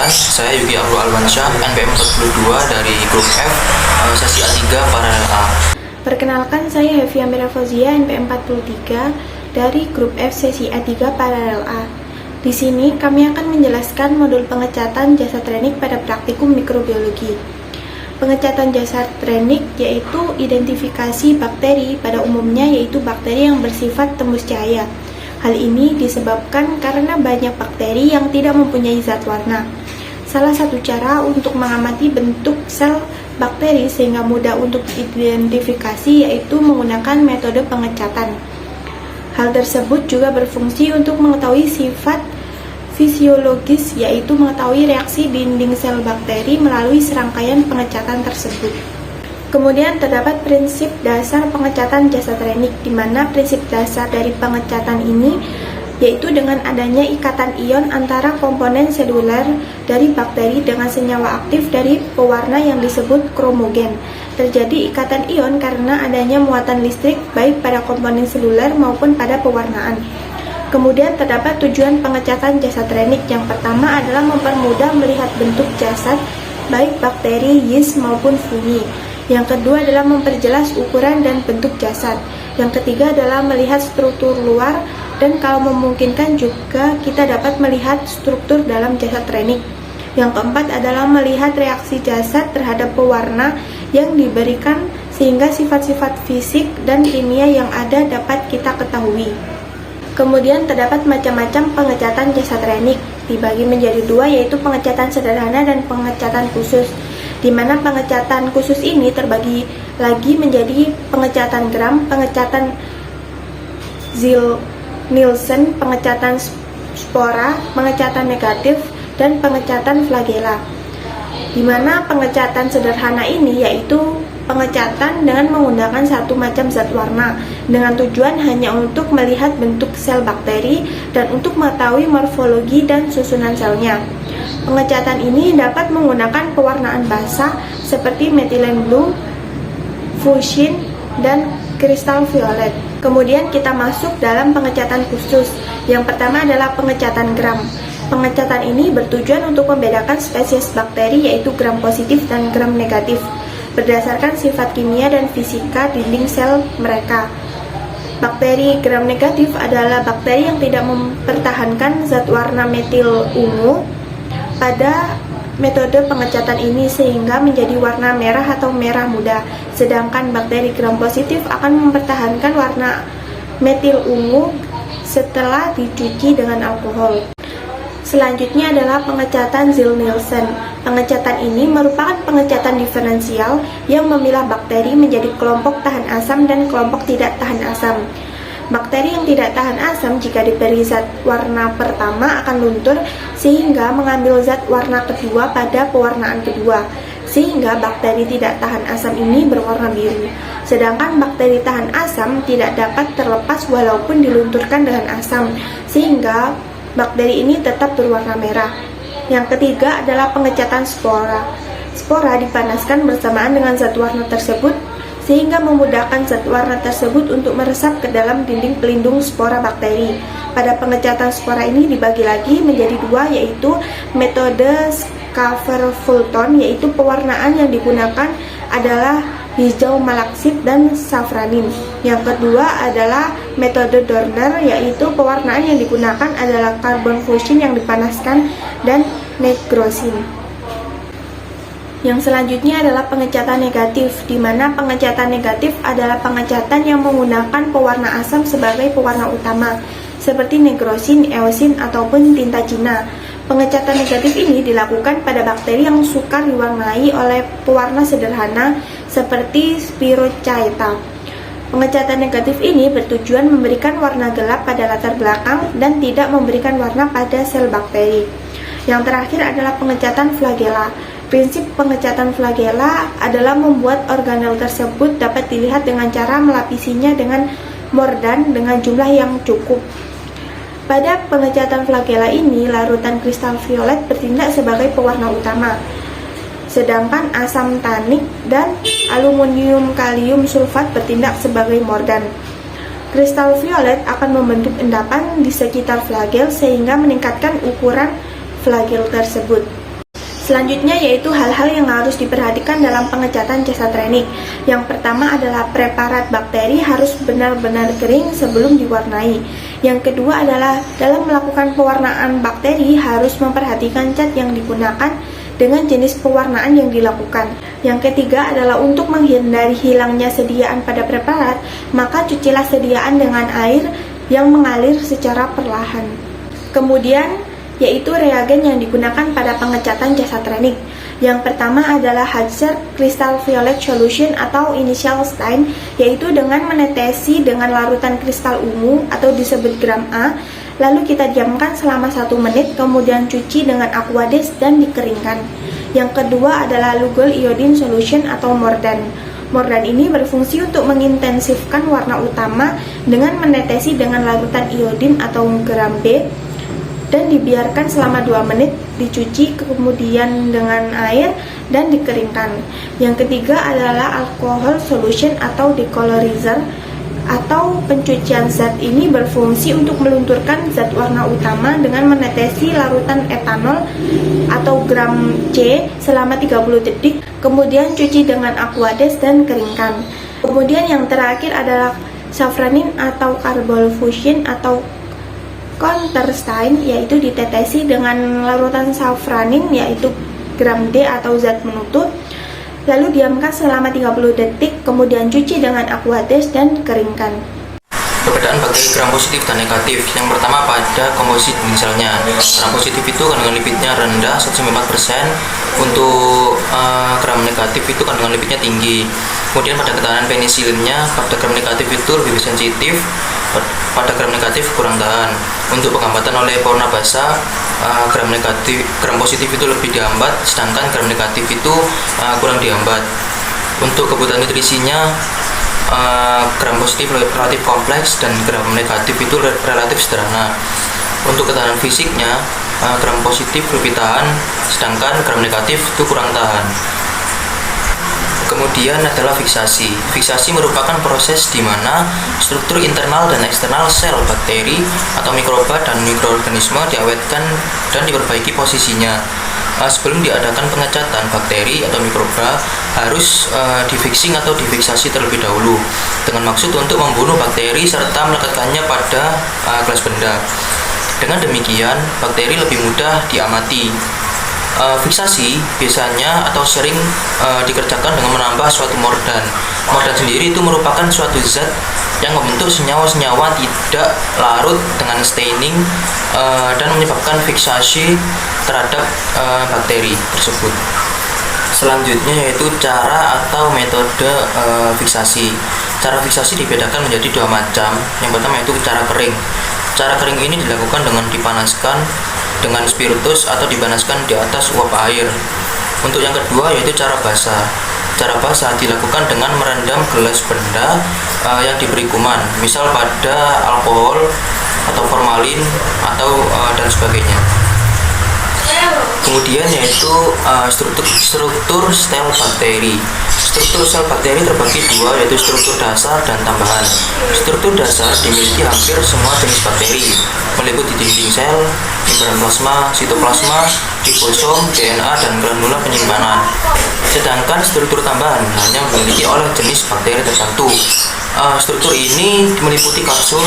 Perkenalkan, saya Yuki Abdul Alwansyah, NPM 42 dari grup F, sesi A3 paralel A. Perkenalkan, saya Hevi Amira Fauzia, NPM 43 dari grup F sesi A3 paralel A. Di sini kami akan menjelaskan modul pengecatan jasad renik pada praktikum mikrobiologi. Pengecatan jasad renik yaitu identifikasi bakteri, pada umumnya yaitu bakteri yang bersifat tembus cahaya. Hal ini disebabkan karena banyak bakteri yang tidak mempunyai zat warna. Salah satu cara untuk mengamati bentuk sel bakteri sehingga mudah untuk identifikasi yaitu menggunakan metode pengecatan. Hal tersebut juga berfungsi untuk mengetahui sifat fisiologis, yaitu mengetahui reaksi dinding sel bakteri melalui serangkaian pengecatan tersebut. Kemudian terdapat prinsip dasar pengecatan jasad renik, di mana prinsip dasar dari pengecatan ini yaitu dengan adanya ikatan ion antara komponen seluler dari bakteri dengan senyawa aktif dari pewarna yang disebut kromogen. Terjadi ikatan ion karena adanya muatan listrik baik pada komponen seluler maupun pada pewarnaan. Kemudian terdapat tujuan pengecatan jasad renik. Yang pertama adalah mempermudah melihat bentuk jasad baik bakteri, yeast maupun fungi. Yang kedua adalah memperjelas ukuran dan bentuk jasad. Yang ketiga adalah melihat struktur luar, dan kalau memungkinkan juga kita dapat melihat struktur dalam jasad renik. Yang keempat adalah melihat reaksi jasad terhadap pewarna yang diberikan sehingga sifat-sifat fisik dan kimia yang ada dapat kita ketahui. Kemudian terdapat macam-macam pengecatan jasad renik, dibagi menjadi dua, yaitu pengecatan sederhana dan pengecatan khusus, di mana pengecatan khusus ini terbagi lagi menjadi pengecatan gram, pengecatan Ziel-Nielsen, pengecatan spora, pengecatan negatif, dan pengecatan flagella. Di mana pengecatan sederhana ini yaitu pengecatan dengan menggunakan satu macam zat warna dengan tujuan hanya untuk melihat bentuk sel bakteri dan untuk mengetahui morfologi dan susunan selnya. Pengecatan ini dapat menggunakan pewarnaan basah seperti methylene blue, fuchsin, dan kristal violet. Kemudian kita masuk dalam pengecatan khusus. Yang pertama adalah pengecatan gram. Pengecatan ini bertujuan untuk membedakan spesies bakteri yaitu gram positif dan gram negatif berdasarkan sifat kimia dan fisika dinding sel mereka. Bakteri gram negatif adalah bakteri yang tidak mempertahankan zat warna metil ungu pada metode pengecatan ini sehingga menjadi warna merah atau merah muda, sedangkan bakteri gram positif akan mempertahankan warna metil ungu setelah dicuci dengan alkohol. Selanjutnya adalah pengecatan Ziel-Nielsen. Pengecatan ini merupakan pengecatan diferensial yang memilah bakteri menjadi kelompok tahan asam dan kelompok tidak tahan asam. Bakteri yang tidak tahan asam jika diberi zat warna pertama akan luntur sehingga mengambil zat warna kedua pada pewarnaan kedua, sehingga bakteri tidak tahan asam ini berwarna biru. Sedangkan bakteri tahan asam tidak dapat terlepas walaupun dilunturkan dengan asam, sehingga bakteri ini tetap berwarna merah. Yang ketiga adalah pengecatan spora. Spora dipanaskan bersamaan dengan zat warna tersebut sehingga memudahkan zat warna tersebut untuk meresap ke dalam dinding pelindung spora bakteri. Pada pengecatan spora ini dibagi lagi menjadi dua, yaitu metode Schaefer-Fulton, yaitu pewarnaan yang digunakan adalah hijau malaksit dan safranin. Yang kedua adalah metode Dorner, yaitu pewarnaan yang digunakan adalah karbon fuchsin yang dipanaskan dan negrosin. Yang selanjutnya adalah pengecatan negatif, di mana pengecatan negatif adalah pengecatan yang menggunakan pewarna asam sebagai pewarna utama, seperti negrosin, eosin, ataupun tinta Cina. Pengecatan negatif ini dilakukan pada bakteri yang sukar diwarnai oleh pewarna sederhana seperti Spirochaeta. Pengecatan negatif ini bertujuan memberikan warna gelap pada latar belakang dan tidak memberikan warna pada sel bakteri. Yang terakhir adalah pengecatan flagella. Prinsip pengecatan flagella adalah membuat organel tersebut dapat dilihat dengan cara melapisinya dengan mordan dengan jumlah yang cukup. Pada pengecatan flagella ini, larutan kristal violet bertindak sebagai pewarna utama, sedangkan asam tanik dan aluminium kalium sulfat bertindak sebagai mordan. Kristal violet akan membentuk endapan di sekitar flagel sehingga meningkatkan ukuran flagel tersebut. Selanjutnya yaitu hal-hal yang harus diperhatikan dalam pengecatan jasa training. Yang pertama adalah preparat bakteri harus benar-benar kering sebelum diwarnai. Yang kedua adalah dalam melakukan pewarnaan bakteri harus memperhatikan cat yang digunakan dengan jenis pewarnaan yang dilakukan. Yang ketiga adalah untuk menghindari hilangnya sediaan pada preparat, maka cucilah sediaan dengan air yang mengalir secara perlahan. Kemudian yaitu reagen yang digunakan pada pengecatan jasa training. Yang pertama adalah Hauser Crystal Violet Solution atau initial stain, yaitu dengan menetesi dengan larutan kristal ungu atau disebut gram A, lalu kita diamkan selama 1 menit, kemudian cuci dengan Aquades dan dikeringkan. Yang kedua adalah Lugol Iodine Solution atau Mordan. Mordan ini berfungsi untuk mengintensifkan warna utama dengan menetesi dengan larutan iodin atau gram B dan dibiarkan selama 2 menit, dicuci kemudian dengan air dan dikeringkan. Yang ketiga adalah alcohol solution atau decolorizer atau pencucian zat. Ini berfungsi untuk melunturkan zat warna utama dengan menetesi larutan etanol atau gram C selama 30 detik, kemudian cuci dengan Aquades dan keringkan. Kemudian yang terakhir adalah safranin atau carbol fusion atau counterstain, yaitu ditetesi dengan larutan safranin yaitu gram D atau zat menutup, lalu diamkan selama 30 detik, kemudian cuci dengan Aquades dan keringkan. Perbedaan bakteri gram positif dan negatif. Yang pertama pada komposit misalnya, gram positif itu kandungan lipidnya rendah 1,4%, untuk gram negatif itu kandungan lipidnya tinggi. Kemudian pada ketahanan penisilinnya, pada gram negatif itu lebih sensitif, pada gram negatif kurang tahan. Untuk penghambatan oleh pewarna basah, gram positif itu lebih dihambat, sedangkan gram negatif itu kurang dihambat. Untuk kebutuhan nutrisinya, gram positif relatif kompleks dan gram negatif itu relatif sederhana. Untuk ketahanan fisiknya, gram positif lebih tahan, sedangkan gram negatif itu kurang tahan. Kemudian adalah fiksasi. Fiksasi merupakan proses di mana struktur internal dan eksternal sel bakteri atau mikroba dan mikroorganisme diawetkan dan diperbaiki posisinya. Sebelum diadakan pengecatan, bakteri atau mikroba harus difixing atau difiksasi terlebih dahulu dengan maksud untuk membunuh bakteri serta melekatkannya pada gelas benda. Dengan demikian, bakteri lebih mudah diamati. Fiksasi biasanya atau sering dikerjakan dengan menambah suatu mordan. Mordan sendiri itu merupakan suatu zat yang membentuk senyawa-senyawa tidak larut dengan staining dan menyebabkan fiksasi terhadap bakteri tersebut. Selanjutnya yaitu cara atau metode fiksasi. Cara fiksasi dibedakan menjadi 2 macam. Yang pertama yaitu cara kering. Cara kering ini dilakukan dengan dipanaskan dengan spiritus atau dipanaskan di atas uap air. Untuk yang kedua yaitu cara basah. Cara basah dilakukan dengan merendam gelas benda yang diberi kuman, misal pada alkohol atau formalin atau dan sebagainya. Kemudian yaitu struktur sel bakteri. Struktur sel bakteri terbagi 2, yaitu struktur dasar dan tambahan. Struktur dasar dimiliki hampir semua jenis bakteri, meliputi dinding sel, membran plasma, sitoplasma, ribosom, DNA, dan granula penyimpanan. Sedangkan struktur tambahan hanya dimiliki oleh jenis bakteri tertentu. Struktur ini meliputi kapsul,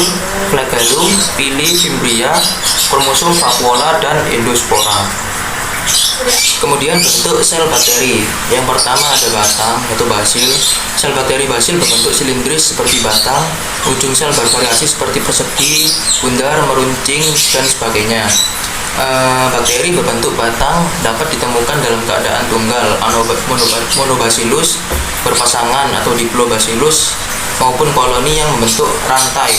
flagellum, pili, fimbria, kromosom, vakuola, dan endospora. Kemudian bentuk sel bakteri. Yang pertama ada batang, yaitu basil. Sel bakteri basil berbentuk silindris seperti batang. Ujung sel bervariasi seperti persegi, bundar, meruncing, dan sebagainya. Bakteri berbentuk batang dapat ditemukan dalam keadaan tunggal, monobacillus berpasangan atau diplobacillus, maupun koloni yang membentuk rantai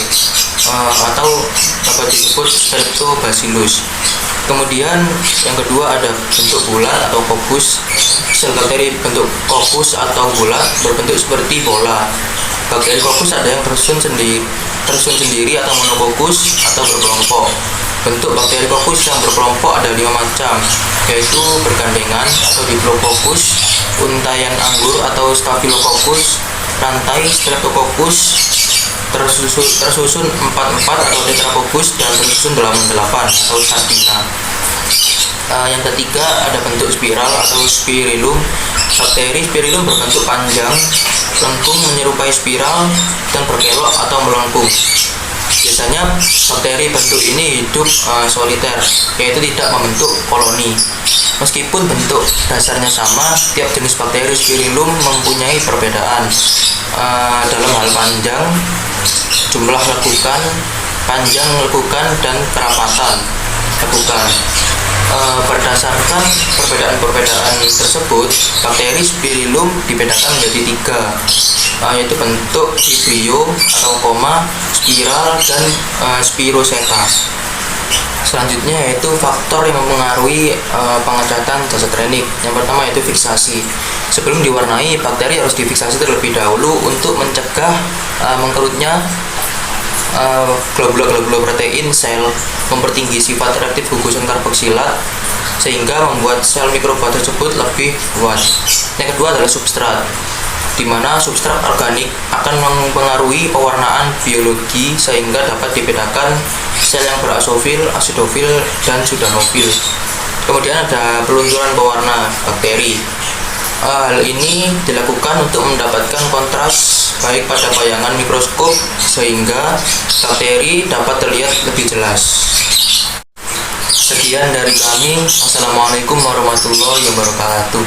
atau dapat disebut streptobacillus. Kemudian yang kedua ada bentuk bulat atau kobus. Sel bakteri bentuk kobus atau bulat berbentuk seperti bola. Bakteri kobus ada yang tersusun sendiri atau monokokus atau berkelompok. Bentuk bakteri kobus yang berkelompok ada 5 macam, yaitu bergandengan atau diplococcus, untayan anggur atau staphylococcus, rantai streptococcus, tersusun 4-4 atau tetracoccus, dan tersusun 8-8 atau sardina. Yang ketiga ada bentuk spiral atau spirillum. Bakteri spirillum berbentuk panjang, lengkung menyerupai spiral dan berkelok atau melengkung. Biasanya bakteri bentuk ini hidup soliter, yaitu tidak membentuk koloni. Meskipun bentuk dasarnya sama, tiap jenis bakteri spirillum mempunyai perbedaan dalam hal panjang, jumlah lekukan, panjang lekukan, dan kerapatan lekukan. Berdasarkan perbedaan-perbedaan tersebut, bakteri spirillum dibedakan menjadi 3, yaitu bentuk vibrio atau koma, spiral, dan spiroseta. Selanjutnya yaitu faktor yang mempengaruhi pengecatan jasad renik. Yang pertama yaitu fiksasi. Sebelum diwarnai, bakteri harus difiksasi terlebih dahulu untuk mencegah mengkerutnya globula-globula protein sel, mempertinggi sifat reaktif gugusan karboksilat sehingga membuat sel mikroba tersebut lebih kuat. Yang kedua adalah substrat, di mana substrat organik akan mempengaruhi pewarnaan biologi sehingga dapat dibedakan sel yang berasofil, asidofil, dan sudanofil. Kemudian ada pelunturan pewarna bakteri. Hal ini dilakukan untuk mendapatkan kontras baik pada bayangan mikroskop sehingga bakteri dapat terlihat lebih jelas. Sekian dari kami. Wassalamualaikum warahmatullahi wabarakatuh.